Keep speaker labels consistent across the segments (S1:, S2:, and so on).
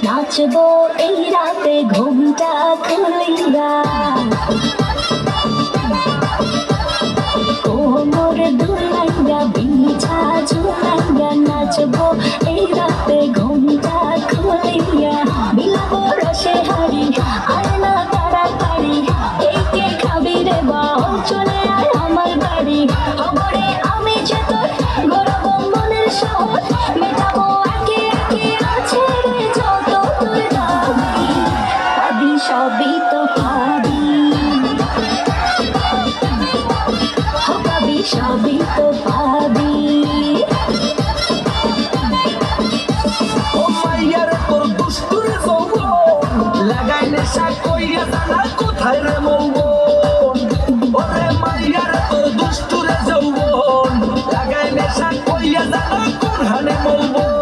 S1: নাচবো এই রাতে ঘুমটা খুলিয়া, কোমর দুলাইয়া বিছা ঝুলাইয়া, নাচবো এই রাতে ঘুমটা খুলিয়া, বিলাবো রসে হারি আর না তাড়াতাড়ি, এই কে খাবি রে বাউ চলে আয় আমার বাড়ি, খবরে আমি যে তোর গরব মনের শহর, মেটাবো একে একে আছে রে যত তোর দাবি, পাবি সবই তো পাবি, পাবি সবই তো পাবি।
S2: ও মাইয়ার তোর দুষ্টুর যৌবন লাগাইলে শাক কইয়া জানা কোথায় রে মৌবন, ওরে মাইয়ার তোর দুষ্টুর যৌবন লাগাইলে শাক কইয়া জানা কোন হানে মৌবন।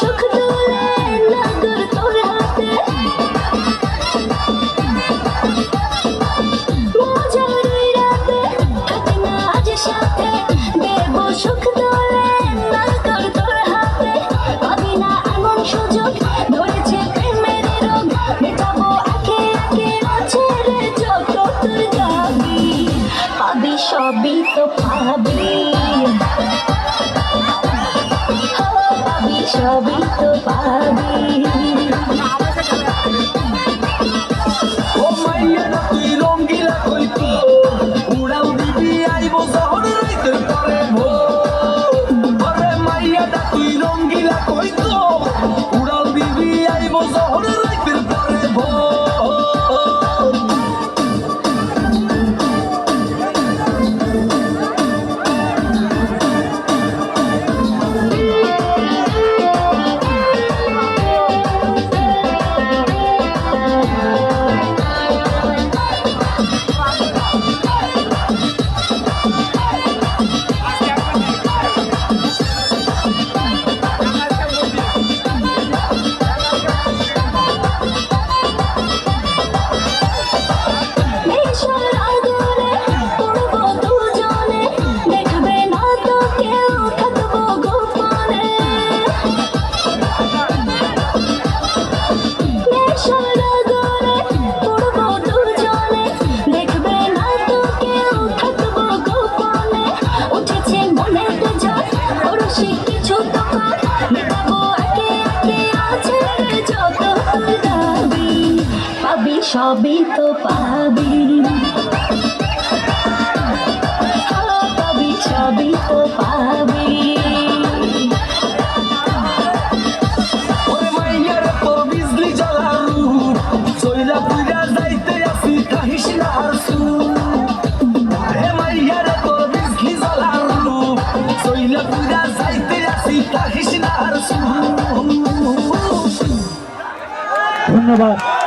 S1: সুখ তুলে নগর তোর হাতে, মজার রাতে থাক না আজ সাথে, দেব সুখ তুলে নগর তোর হাতে, পাবি না এমন সুযোগ ধরেছে প্রেমের রোগ, মেটাবো একে একে আছে রে যত তোর দাবি, পাবি সবই তো পাবি, পাবি সবই তো পাবি।
S2: ও মাইয়ার তুই রঙ্গিলা কইতো উড়াও দিবি আইব শহর রাইতে পরে ভোর, ওরে মাইয়াটা তুই রঙ্গিলা কইতো উড়াও দিবি আইব শহর রাইতে পরে ভোর।
S1: পাবি সবই তো পাবি, পাবি সবই তো পাবি।
S2: ওরে মাইয়ার তোর বিজলি জ্বলা রূপ চইলা পুইরা যাইতে আসি কাহিস না আর হে মাইয়ার তোর বিজলি জ্বলা রূপ চইলা পুইরা যাইতে আসি কাহিস না আর।
S3: ধন্যবাদ।